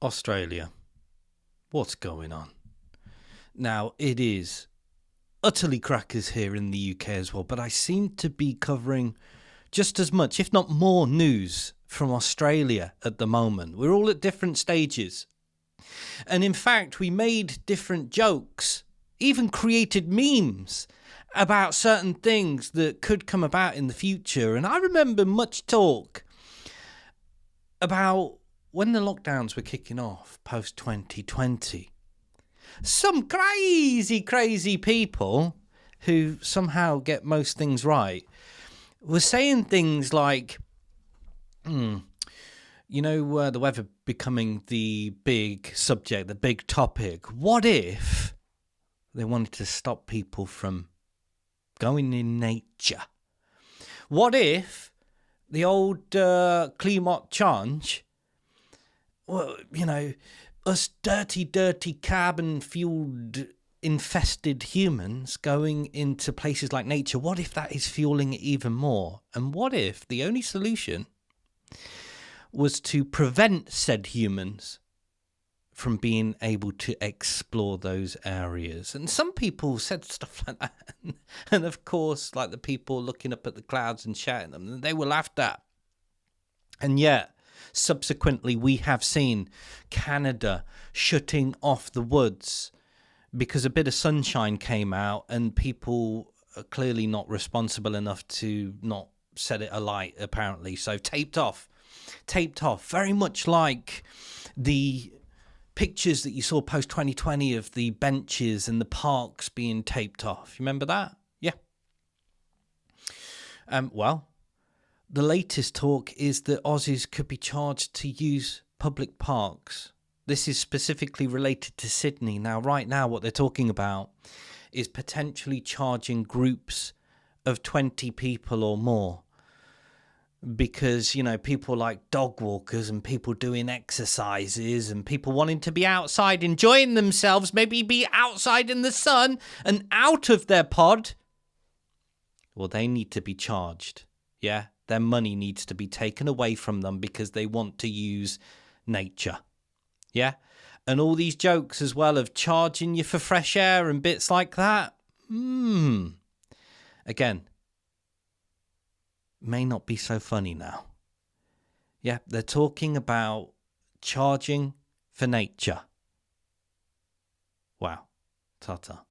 Australia. What's going on? Now, it is utterly crackers here in the UK as well, but I seem to be covering just as much, if not more, news from Australia at the moment. We're all at different stages. And in fact, we made different jokes, even created memes about certain things that could come about in the future. And I remember much talk about when the lockdowns were kicking off post 2020. Some crazy people who somehow get most things right were saying things like, the weather becoming the big subject, the big topic. What if they wanted to stop people from going in nature? What if the old climate change, us dirty carbon-fueled infested humans going into places like nature, what if that is fueling it even more? And what if the only solution was to prevent said humans from being able to explore those areas? And some people said stuff like that. And of course, like the people looking up at the clouds and shouting them, they were laughed at. And yet, subsequently, we have seen Canada shutting off the woods because a bit of sunshine came out and people are clearly not responsible enough to not set it alight, apparently. So taped off, very much like the pictures that you saw post 2020 of the benches and the parks being taped off. You remember that? Yeah. The latest talk is that Aussies could be charged to use public parks. This is specifically related to Sydney. Now, right now, what they're talking about is potentially charging groups of 20 people or more. Because, people like dog walkers and people doing exercises and people wanting to be outside enjoying themselves, maybe be outside in the sun and out of their pod. Well, they need to be charged. Yeah, their money needs to be taken away from them because they want to use nature. Yeah, and all these jokes as well of charging you for fresh air and bits like that. Again, may not be so funny now. Yeah, they're talking about charging for nature. Wow, ta-ta.